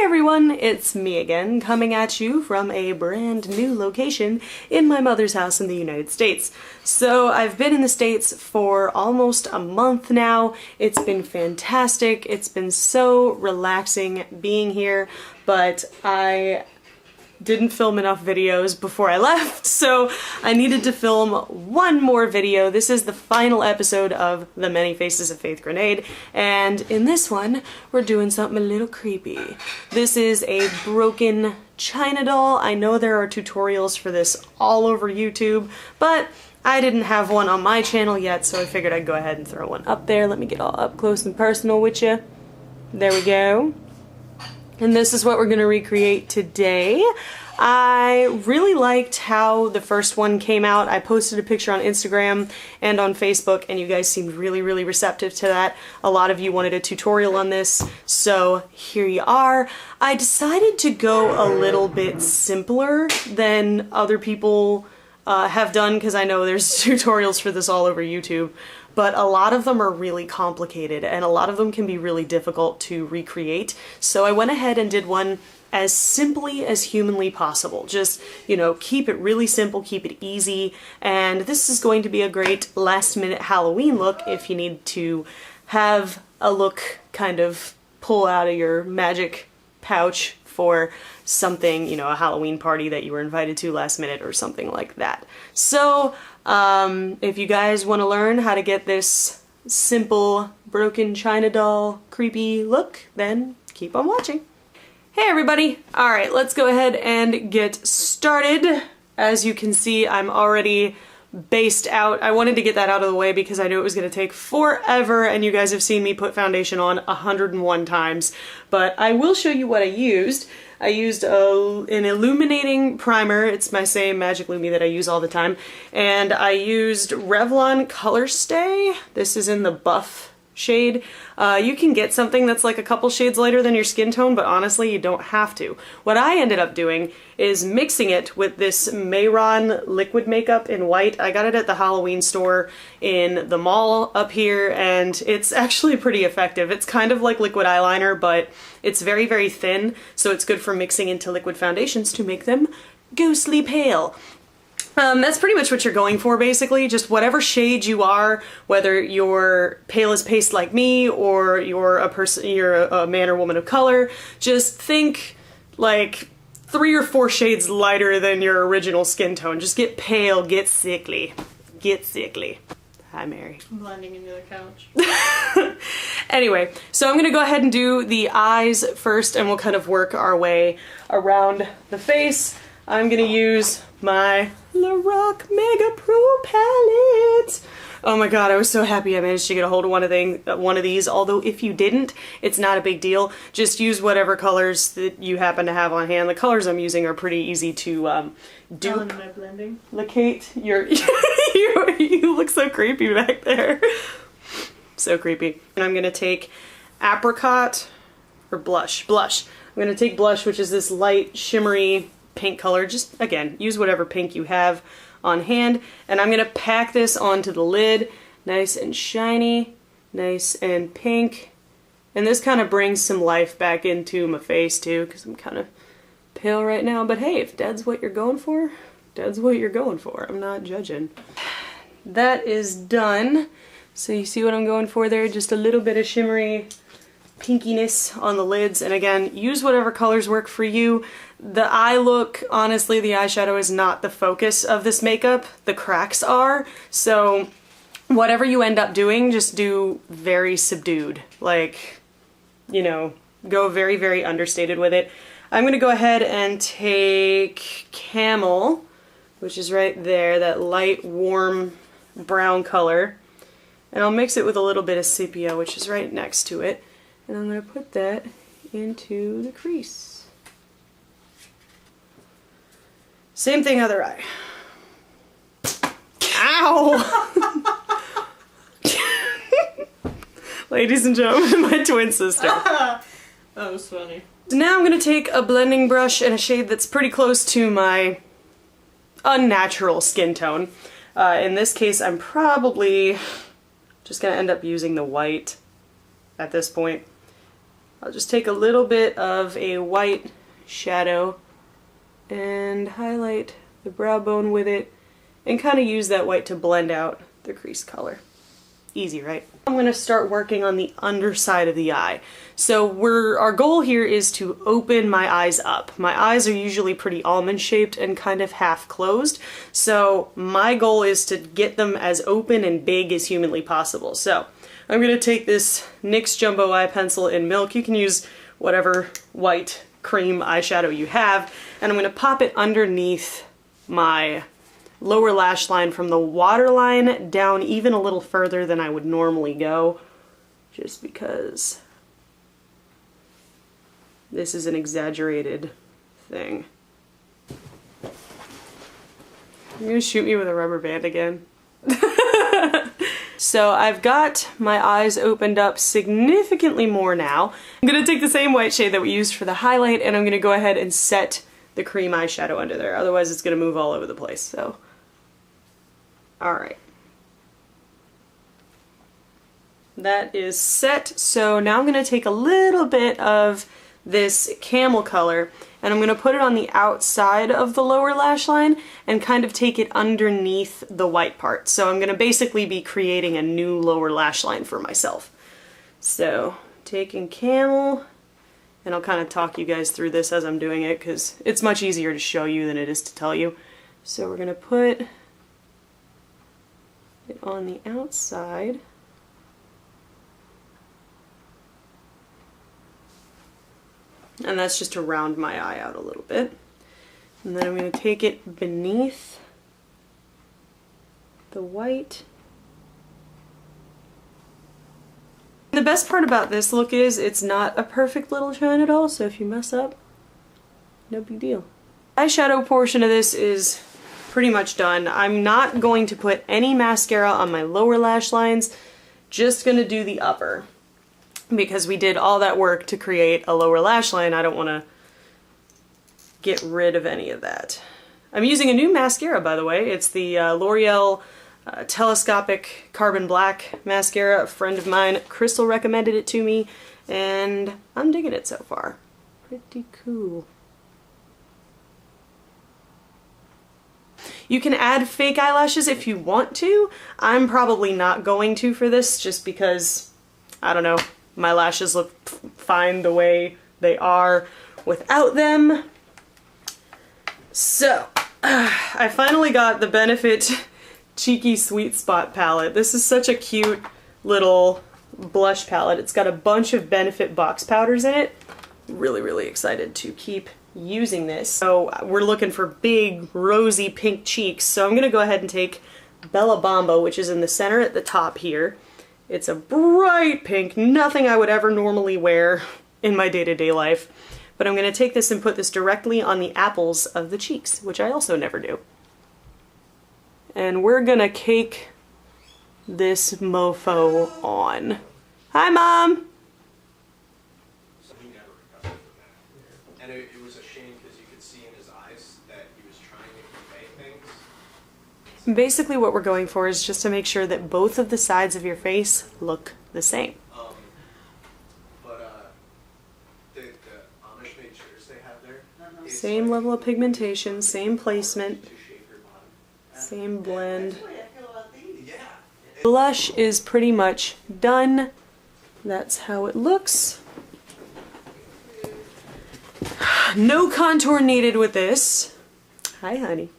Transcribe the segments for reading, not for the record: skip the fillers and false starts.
everyone, it's me again, coming at you from a brand new location in my mother's house in the United States. So I've been in the States for almost a month now. It's been fantastic. It's been so relaxing being here, but I didn't film enough videos before I left, so I needed to film one more video. This is the final episode of The Many Faces of Faith Grenade, and in this one, we're doing something a little creepy. This is a broken China doll. I know there are tutorials for this all over YouTube, but I didn't have one on my channel yet, so I figured I'd go ahead and throw one up there. Let me get all up close and personal with you. There we go. And this is what we're going to recreate today. I really liked how the first one came out. I posted a picture on Instagram and on Facebook, and you guys seemed really receptive to that. A lot of you wanted a tutorial on this, so here you are. I decided to go a little bit simpler than other people have done, because I know there's tutorials for this all over YouTube. But a lot of them are really complicated, and a lot of them can be really difficult to recreate. So I went ahead and did one as simply as humanly possible. Just, you know, keep it really simple, keep it easy, and this is going to be a great last-minute Halloween look if you need to have a look kind of pull out of your magic pouch for something, you know, a Halloween party that you were invited to last minute or something like that. So, if you guys want to learn how to get this simple broken China doll creepy look, then keep on watching. Hey everybody! Alright, let's go ahead and get started. As you can see, I'm already based out. I wanted to get that out of the way because I knew it was going to take forever, and you guys have seen me put foundation on 101 times. But I will show you what I used. I used an illuminating primer. It's my same Magic Lumi that I use all the time. And I used Revlon Color Stay. This is in the buff shade. You can get something that's like a couple shades lighter than your skin tone, but honestly, you don't have to. What I ended up doing is mixing it with this Mayron liquid makeup in white. I got it at the Halloween store in the mall up here, and it's actually pretty effective. It's kind of like liquid eyeliner, but it's very thin, so it's good for mixing into liquid foundations to make them ghostly pale. That's pretty much what you're going for, basically. Just whatever shade you are, whether you're pale as paste like me, or you're a man or woman of color, just think like 3 or 4 shades lighter than your original skin tone. Just get pale, get sickly. Get sickly. Hi, Mary. I'm blending into the couch. Anyway, so I'm gonna go ahead and do the eyes first, and we'll kind of work our way around the face. I'm gonna use my Lorac Mega Pro palette. Oh my god, I was so happy I managed to get a hold of one of these, although if you didn't, it's not a big deal. Just use whatever colors that you happen to have on hand. The colors I'm using are pretty easy to dupe. My blending. Locate your... you look so creepy back there. So creepy. And I'm gonna take apricot, or blush. I'm gonna take blush, which is this light, shimmery pink color. Just, again, use whatever pink you have on hand, and I'm gonna pack this onto the lid, nice and shiny, nice and pink, and this kind of brings some life back into my face too, because I'm kind of pale right now, but hey, if that's what you're going for, that's what you're going for. I'm not judging. That is done. So you see what I'm going for there? Just a little bit of shimmery pinkiness on the lids, and again, use whatever colors work for you. The eye look, honestly, the eyeshadow is not the focus of this makeup. The cracks are, so whatever you end up doing, just do very subdued. Like, you know, go very understated with it. I'm gonna go ahead and take Camel, which is right there, that light, warm brown color, and I'll mix it with a little bit of Sepia, which is right next to it. And I'm going to put that into the crease. Same thing, other eye. Ow! Ladies and gentlemen, my twin sister. That was funny. So now I'm going to take a blending brush and a shade that's pretty close to my unnatural skin tone. In this case, I'm probably just going to end up using the white at this point. I'll just take a little bit of a white shadow and highlight the brow bone with it and kind of use that white to blend out the crease color. Easy, right? I'm going to start working on the underside of the eye. So our goal here is to open my eyes up. My eyes are usually pretty almond shaped and kind of half closed. So my goal is to get them as open and big as humanly possible. So I'm going to take this NYX Jumbo Eye Pencil in Milk. You can use whatever white cream eyeshadow you have. And I'm going to pop it underneath my lower lash line from the waterline down even a little further than I would normally go, just because this is an exaggerated thing. You're gonna shoot me with a rubber band again? So I've got my eyes opened up significantly more now. I'm gonna take the same white shade that we used for the highlight and I'm gonna go ahead and set the cream eyeshadow under there, otherwise it's gonna move all over the place. So alright. That is set, so now I'm going to take a little bit of this camel color and I'm going to put it on the outside of the lower lash line and kind of take it underneath the white part. So I'm going to basically be creating a new lower lash line for myself. So taking camel, and I'll kind of talk you guys through this as I'm doing it because it's much easier to show you than it is to tell you. So we're going to put it on the outside. And that's just to round my eye out a little bit. And then I'm going to take it beneath the white. The best part about this look is it's not a perfect little shine at all, so if you mess up, no big deal. Eyeshadow portion of this is pretty much done. I'm not going to put any mascara on my lower lash lines, just gonna do the upper. Because we did all that work to create a lower lash line, I don't want to get rid of any of that. I'm using a new mascara, by the way. It's the L'Oreal Telescopic Carbon Black mascara. A friend of mine, Crystal, recommended it to me, and I'm digging it so far. Pretty cool. You can add fake eyelashes if you want to. I'm probably not going to for this just because, I don't know, my lashes look fine the way they are without them. So, I finally got the Benefit Cheeky Sweet Spot palette. This is such a cute little blush palette. It's got a bunch of Benefit box powders in it. Really, really excited to keep using this. So we're looking for big rosy pink cheeks, so I'm gonna go ahead and take Bella Bamba, which is in the center at the top here. It's a bright pink, nothing I would ever normally wear in my day-to-day life, but I'm gonna take this and put this directly on the apples of the cheeks, which I also never do. And we're gonna cake this mofo on. Hi, Mom! And it was a shame because you could see in his eyes that he was trying to convey things. Basically what we're going for is just to make sure that both of the sides of your face look the same. The Amish made shirts they have there. Same level of pigmentation, same placement, same blend. Blush is pretty much done. That's how it looks. No contour needed with this. Hi, honey.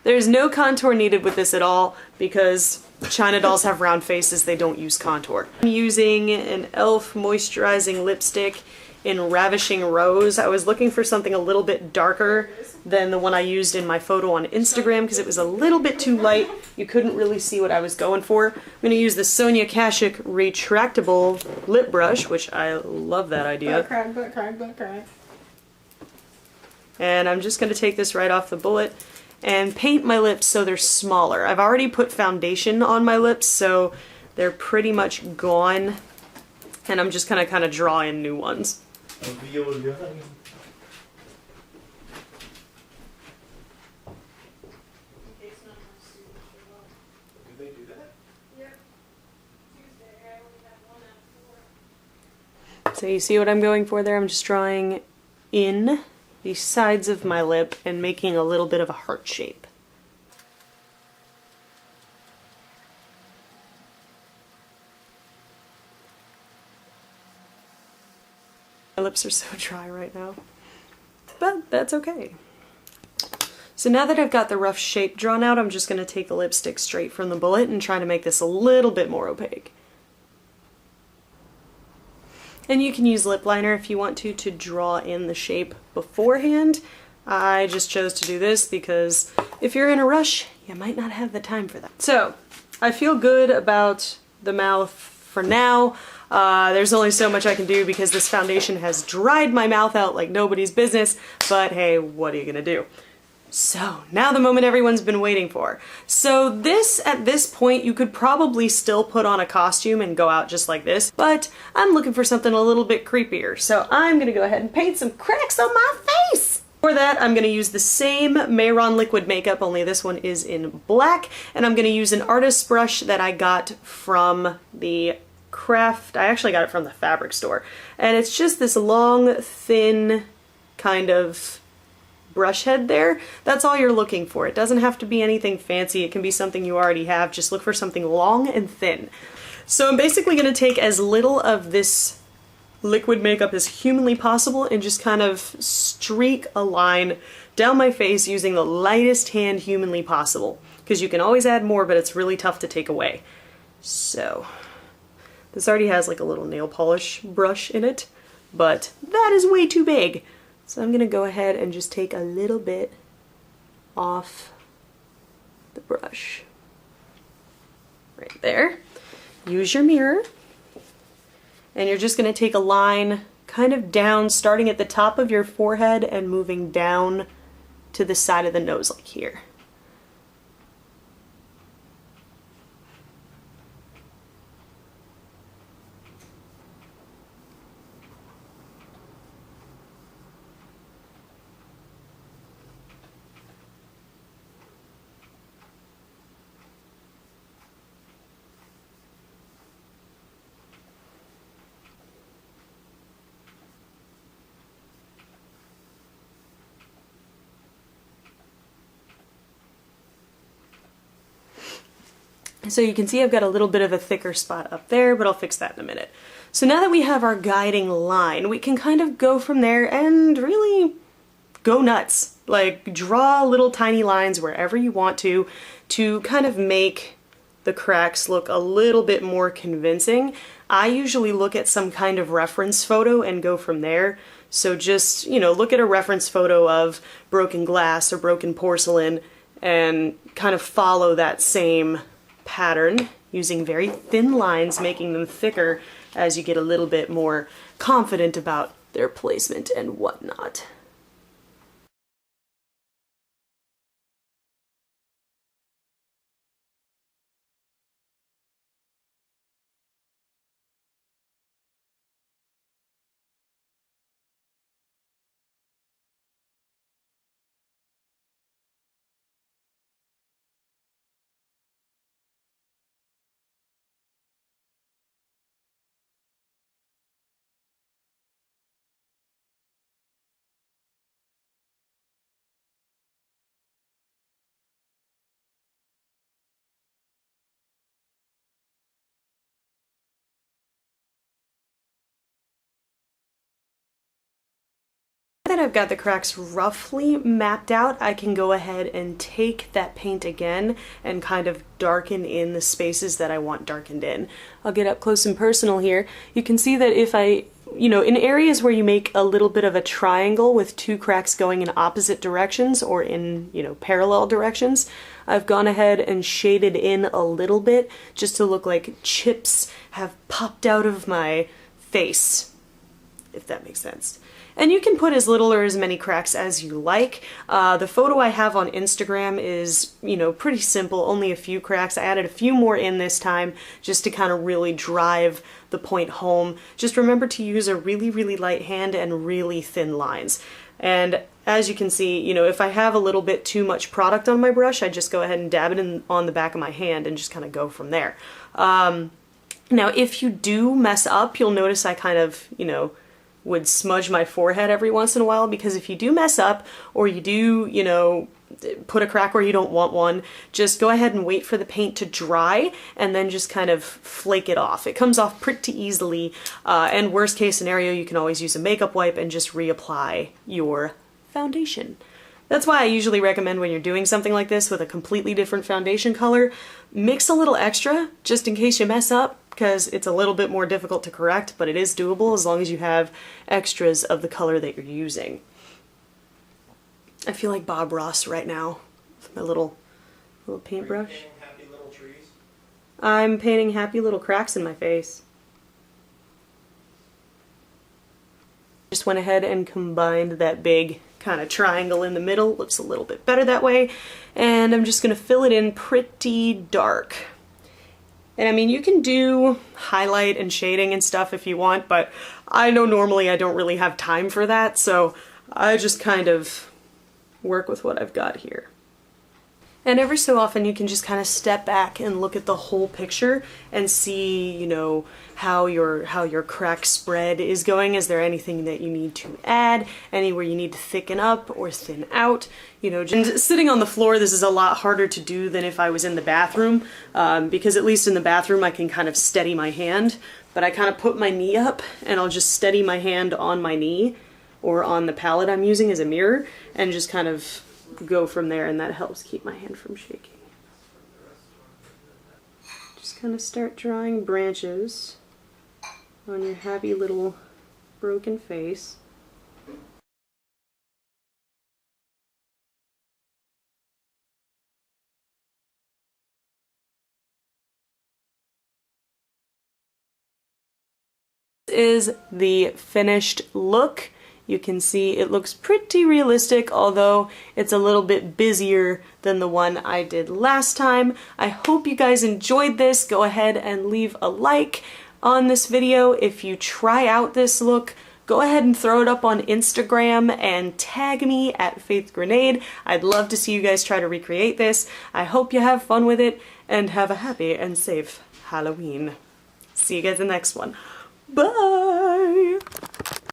There's no contour needed with this at all because China dolls have round faces, they don't use contour. I'm using an e.l.f. moisturizing lipstick in Ravishing Rose. I was looking for something a little bit darker than the one I used in my photo on Instagram because it was a little bit too light. You couldn't really see what I was going for. I'm going to use the Sonia Kashuk retractable lip brush, which I love that idea. Butt crack, butt crack, butt crack. And I'm just going to take this right off the bullet and paint my lips so they're smaller. I've already put foundation on my lips, so they're pretty much gone. And I'm just going to kind of draw in new ones. So you see what I'm going for there? I'm just drawing in the sides of my lip and making a little bit of a heart shape. My lips are so dry right now, but that's okay. So now that I've got the rough shape drawn out, I'm just going to take the lipstick straight from the bullet and try to make this a little bit more opaque. And you can use lip liner if you want to draw in the shape beforehand. I just chose to do this because if you're in a rush, you might not have the time for that. So I feel good about the mouth for now. There's only so much I can do because this foundation has dried my mouth out like nobody's business, but hey, what are you gonna do? So, now the moment everyone's been waiting for. So this, at this point, you could probably still put on a costume and go out just like this, but I'm looking for something a little bit creepier. So I'm gonna go ahead and paint some cracks on my face! For that, I'm gonna use the same Mayron liquid makeup, only this one is in black, and I'm gonna use an artist's brush that I got from the craft, I actually got it from the fabric store. And it's just this long, thin, kind of brush head there. That's all you're looking for. It doesn't have to be anything fancy. It can be something you already have. Just look for something long and thin. So I'm basically going to take as little of this liquid makeup as humanly possible and just kind of streak a line down my face using the lightest hand humanly possible. Because you can always add more, but it's really tough to take away. So this already has like a little nail polish brush in it, but that is way too big. So I'm going to go ahead and just take a little bit off the brush. Right there. Use your mirror. And you're just going to take a line kind of down, starting at the top of your forehead and moving down to the side of the nose like here. So you can see I've got a little bit of a thicker spot up there, but I'll fix that in a minute. So now that we have our guiding line, we can kind of go from there and really go nuts. Like, draw little tiny lines wherever you want to kind of make the cracks look a little bit more convincing. I usually look at some kind of reference photo and go from there. So just, you know, look at a reference photo of broken glass or broken porcelain and kind of follow that same pattern using very thin lines, making them thicker as you get a little bit more confident about their placement and whatnot. Now that I've got the cracks roughly mapped out, I can go ahead and take that paint again and kind of darken in the spaces that I want darkened in. I'll get up close and personal here. You can see that if I, you know, in areas where you make a little bit of a triangle with two cracks going in opposite directions or in, you know, parallel directions, I've gone ahead and shaded in a little bit just to look like chips have popped out of my face, if that makes sense. And you can put as little or as many cracks as you like. The photo I have on Instagram is, you know, pretty simple, only a few cracks. I added a few more in this time just to kind of really drive the point home. Just remember to use a really, really light hand and really thin lines. And as you can see, you know, if I have a little bit too much product on my brush, I just go ahead and dab it in on the back of my hand and just kind of go from there. Now, if you do mess up, you'll notice I kind of, you know, would smudge my forehead every once in a while, because if you do mess up, or you do, you know, put a crack where you don't want one, just go ahead and wait for the paint to dry and then just kind of flake it off. It comes off pretty easily, and worst case scenario, you can always use a makeup wipe and just reapply your foundation. That's why I usually recommend, when you're doing something like this with a completely different foundation color, mix a little extra just in case you mess up, because it's a little bit more difficult to correct, but it is doable as long as you have extras of the color that you're using. I feel like Bob Ross right now with my little paintbrush. Are you painting happy little trees? I'm painting happy little cracks in my face. Just went ahead and combined that big kind of triangle in the middle. Looks a little bit better that way. And I'm just going to fill it in pretty dark. And I mean, you can do highlight and shading and stuff if you want, but I know normally I don't really have time for that, so I just kind of work with what I've got here. And every so often you can just kind of step back and look at the whole picture and see, you know, how your crack spread is going. Is there anything that you need to add? Anywhere you need to thicken up or thin out? You know, just sitting on the floor, this is a lot harder to do than if I was in the bathroom, because at least in the bathroom I can kind of steady my hand, but I kind of put my knee up and I'll just steady my hand on my knee or on the palette I'm using as a mirror and just kind of go from there, and that helps keep my hand from shaking. Just kind of start drawing branches on your happy little broken face. This is the finished look. You can see it looks pretty realistic, although it's a little bit busier than the one I did last time. I hope you guys enjoyed this. Go ahead and leave a like on this video. If you try out this look, go ahead and throw it up on Instagram and tag me at Faith Grenade. I'd love to see you guys try to recreate this. I hope you have fun with it and have a happy and safe Halloween. See you guys in the next one. Bye!